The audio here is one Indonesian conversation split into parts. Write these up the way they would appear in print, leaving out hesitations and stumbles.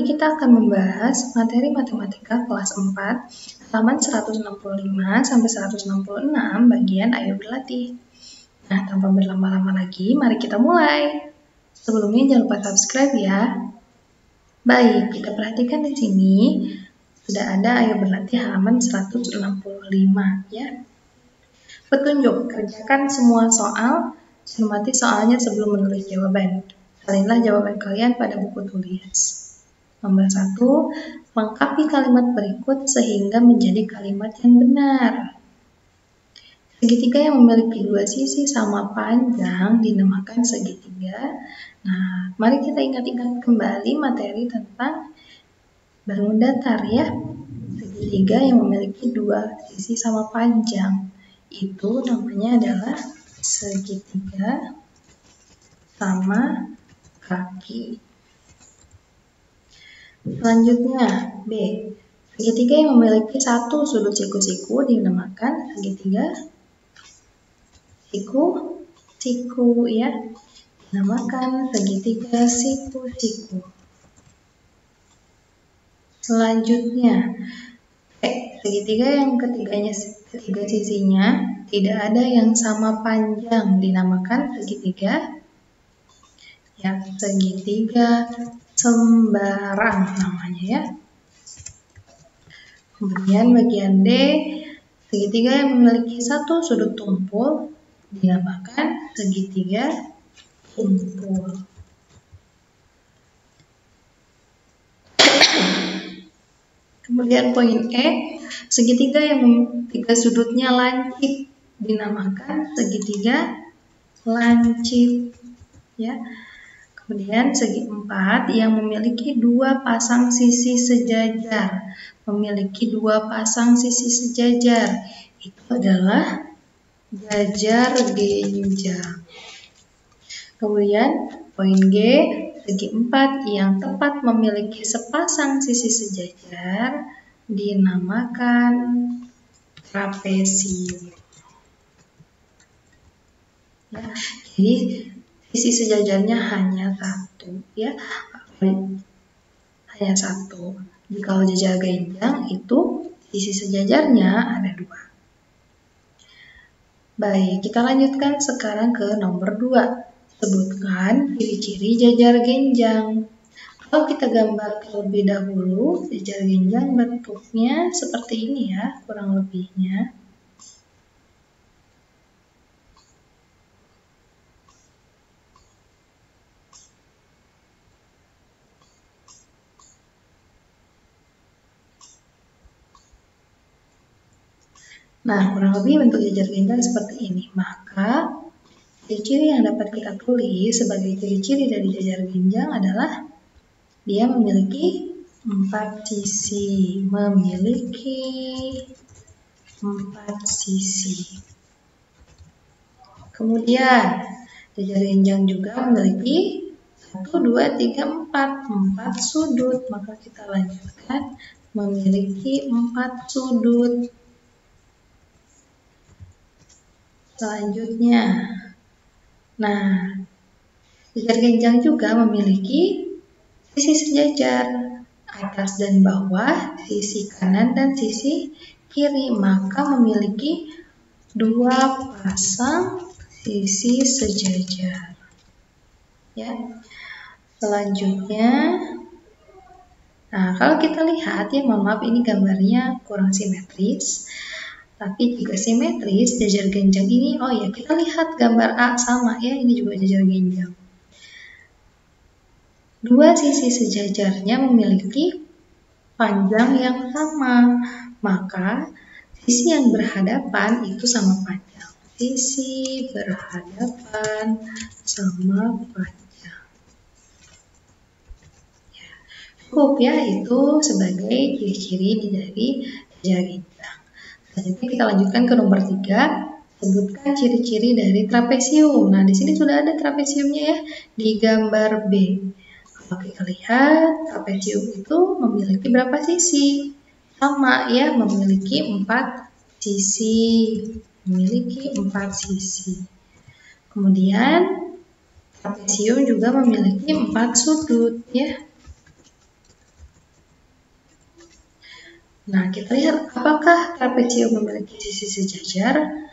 kita akan membahas materi matematika kelas 4, halaman 165 sampai 166 bagian ayo berlatih. Nah, tanpa berlama-lama lagi, mari kita mulai. Sebelumnya jangan lupa subscribe ya. Baik, kita perhatikan di sini sudah ada ayo berlatih halaman 165 ya. Petunjuk, kerjakan semua soal, cermati soalnya sebelum menulis jawaban. Salinlah jawaban kalian pada buku tulis. Nomor 1, lengkapi kalimat berikut sehingga menjadi kalimat yang benar. Segitiga yang memiliki dua sisi sama panjang dinamakan segitiga. Nah, mari kita ingat-ingat kembali materi tentang bangun datar ya. Segitiga yang memiliki dua sisi sama panjang itu namanya adalah segitiga sama kaki. Selanjutnya B. Segitiga yang memiliki satu sudut siku-siku dinamakan segitiga siku-siku ya. Dinamakan segitiga siku-siku. Selanjutnya segitiga yang ketiga sisinya tidak ada yang sama panjang dinamakan segitiga sembarang namanya ya. Kemudian bagian D, segitiga yang memiliki satu sudut tumpul dinamakan segitiga tumpul. Kemudian poin E, segitiga yang tiga sudutnya lancip dinamakan segitiga lancip ya. Kemudian segi 4 yang memiliki dua pasang sisi sejajar. Itu adalah jajar genjang. Kemudian poin G, segi 4 yang tepat memiliki sepasang sisi sejajar dinamakan trapesium. Ya, jadi sisi sejajarnya hanya satu ya, hanya satu. Jika jajar genjang itu sisi sejajarnya ada dua. Baik, kita lanjutkan sekarang ke nomor 2. Sebutkan ciri-ciri jajar genjang. Kalau kita gambar terlebih dahulu, jajar genjang bentuknya seperti ini ya, kurang lebihnya. Nah, kurang lebih bentuk jajar genjang seperti ini. Maka, ciri-ciri yang dapat kita tulis sebagai ciri-ciri dari jajar genjang adalah dia memiliki 4 sisi. Kemudian, jajar genjang juga memiliki 1, 2, 3, 4 sudut. Maka kita lanjutkan memiliki 4 sudut. Selanjutnya, nah, jajar genjang juga memiliki sisi sejajar, atas dan bawah, sisi kanan dan sisi kiri, maka memiliki dua pasang sisi sejajar. Ya. Selanjutnya, nah kalau kita lihat ya, mohon maaf ini gambarnya kurang simetris. Tapi jika simetris, jajar genjang ini, oh ya kita lihat gambar A sama ya, ini juga jajar genjang. Dua sisi sejajarnya memiliki panjang yang sama, maka sisi yang berhadapan itu sama panjang. Sisi berhadapan sama panjang. Ya, cukup ya, itu sebagai ciri-ciri dari jajar genjang. Selanjutnya kita lanjutkan ke nomor 3. Sebutkan ciri-ciri dari trapesium. Nah, di sini sudah ada trapesiumnya ya di gambar B. Kalau kita lihat, trapesium itu memiliki berapa sisi? Sama ya, memiliki 4 sisi. Kemudian trapesium juga memiliki 4 sudut ya. Nah, kita lihat apakah trapesium memiliki sisi sejajar?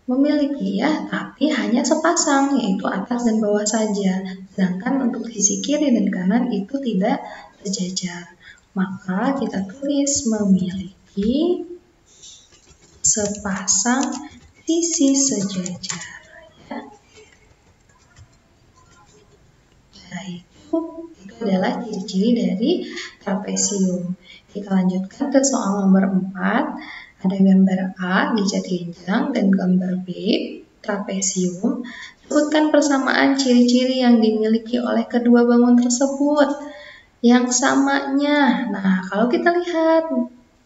Memiliki ya, tapi hanya sepasang, yaitu atas dan bawah saja. Sedangkan untuk sisi kiri dan kanan itu tidak sejajar. Maka kita tulis memiliki sepasang sisi sejajar. Ya. Nah, itu adalah ciri-ciri dari trapesium. Kita lanjutkan ke soal nomor 4. Ada gambar A, dijat genjang, dan gambar B, trapesium. Sebutkan persamaan ciri-ciri yang dimiliki oleh kedua bangun tersebut. Yang samanya, nah kalau kita lihat,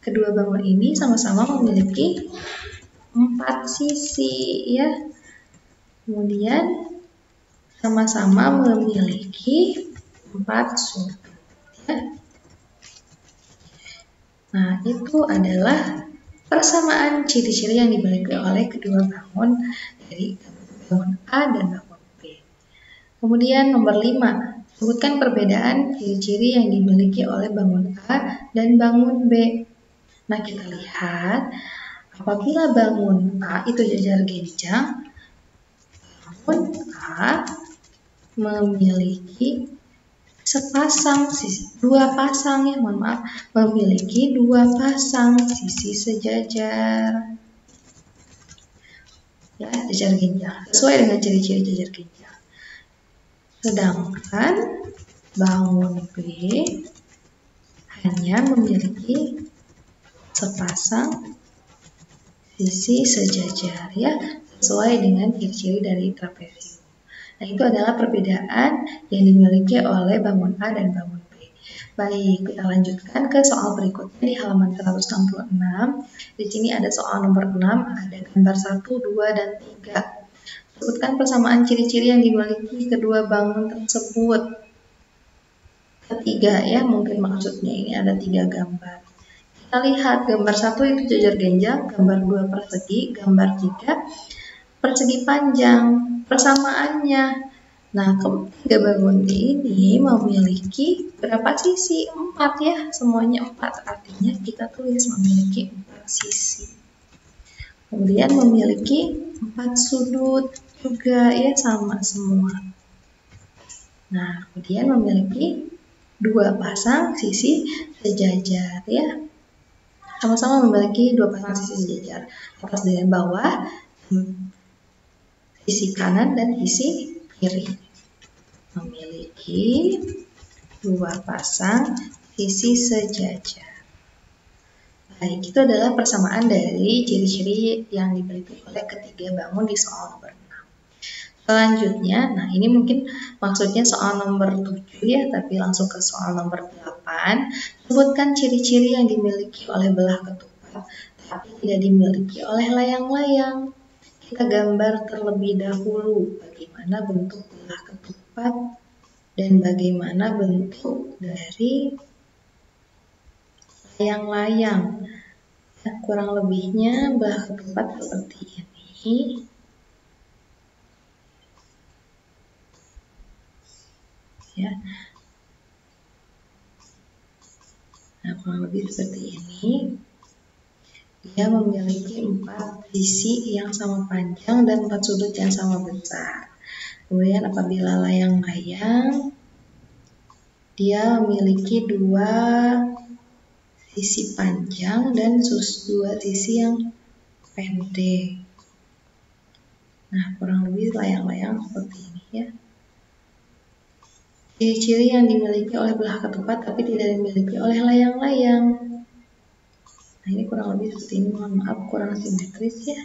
kedua bangun ini sama-sama memiliki 4 sisi, ya. Kemudian sama-sama memiliki 4 sudut, ya. Nah, itu adalah persamaan ciri-ciri yang dimiliki oleh kedua bangun dari bangun A dan bangun B. Kemudian nomor 5, sebutkan perbedaan ciri-ciri yang dimiliki oleh bangun A dan bangun B. Nah, kita lihat apabila bangun A itu jajar genjang, bangun A memiliki memiliki dua pasang sisi sejajar, ya, jajar genjang sesuai dengan ciri-ciri jajar genjang. Sedangkan bangun B hanya memiliki sepasang sisi sejajar, ya, sesuai dengan ciri-ciri dari trapesium. Nah, itu adalah perbedaan yang dimiliki oleh bangun A dan bangun B. Baik, kita lanjutkan ke soal berikutnya di halaman 166. Di sini ada soal nomor 6, ada gambar 1, 2, dan 3. Sebutkan persamaan ciri-ciri yang dimiliki kedua bangun tersebut. Ketiga, ya, mungkin maksudnya ini ada 3 gambar. Kita lihat gambar 1 itu jajar genjang, gambar 2 persegi, gambar 3 persegi panjang. Persamaannya, nah, ketiga bangun ini memiliki berapa sisi? 4, ya, semuanya 4, artinya kita tulis memiliki 4 sisi. Kemudian memiliki 4 sudut juga, ya, sama semua. Nah, kemudian memiliki 2 pasang sisi sejajar, ya, sama-sama memiliki 2 pasang sisi sejajar, atas dan bawah, sisi kanan dan sisi kiri. Memiliki 2 pasang sisi sejajar. Baik, itu adalah persamaan dari ciri-ciri yang dimiliki oleh ketiga bangun di soal nomor 6. Selanjutnya, nah ini mungkin maksudnya soal nomor 7, ya, tapi langsung ke soal nomor 8. Sebutkan ciri-ciri yang dimiliki oleh belah ketupat, tapi tidak dimiliki oleh layang-layang. Kita gambar terlebih dahulu bagaimana bentuk belah ketupat dan bagaimana bentuk dari layang-layang. Ya, kurang lebihnya belah ketupat seperti ini. Ya. Nah, kurang lebih seperti ini. Dia memiliki 4 sisi yang sama panjang dan 4 sudut yang sama besar. Kemudian apabila layang-layang, dia memiliki 2 sisi panjang dan 2 sisi yang pendek. Nah, kurang lebih layang-layang seperti ini, ya. Ciri-ciri yang dimiliki oleh belah ketupat tapi tidak dimiliki oleh layang-layang. Nah, ini kurang lebih seperti ini, mohon maaf kurang simetris, ya.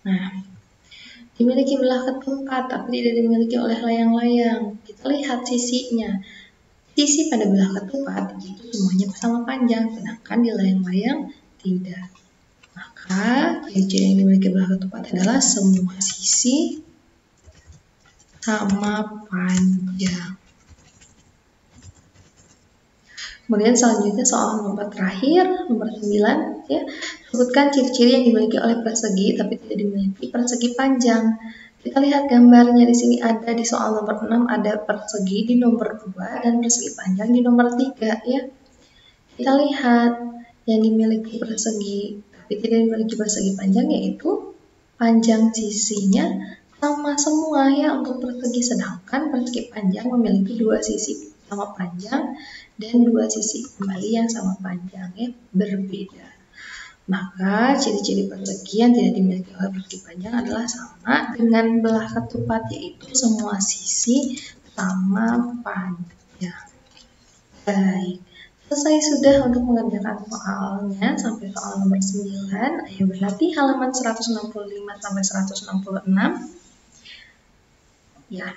Nah, dimiliki belah ketupat tapi tidak dimiliki oleh layang-layang. Kita lihat sisinya. Sisi pada belah ketupat itu semuanya sama panjang, sedangkan di layang-layang tidak. Maka ciri-ciri yang dimiliki belah ketupat adalah semua sisi sama panjang. Kemudian selanjutnya soal nomor terakhir, nomor 9, ya. Sebutkan ciri-ciri yang dimiliki oleh persegi tapi tidak dimiliki persegi panjang. Kita lihat gambarnya di sini ada di soal nomor 6 ada persegi di nomor 2 dan persegi panjang di nomor 3 ya. Kita lihat yang dimiliki persegi tapi tidak dimiliki persegi panjang yaitu panjang sisinya sama semua ya untuk persegi, sedangkan persegi panjang memiliki dua sisi sama panjang dan dua sisi kembali yang sama panjang ya, berbeda. Maka ciri-ciri persegi yang tidak dimiliki oleh persegi panjang adalah sama dengan belah ketupat, yaitu semua sisi sama panjang. Baik, selesai sudah untuk mengerjakan soalnya sampai soal nomor 9. Ayo berlatih halaman 165 sampai 166. Ya.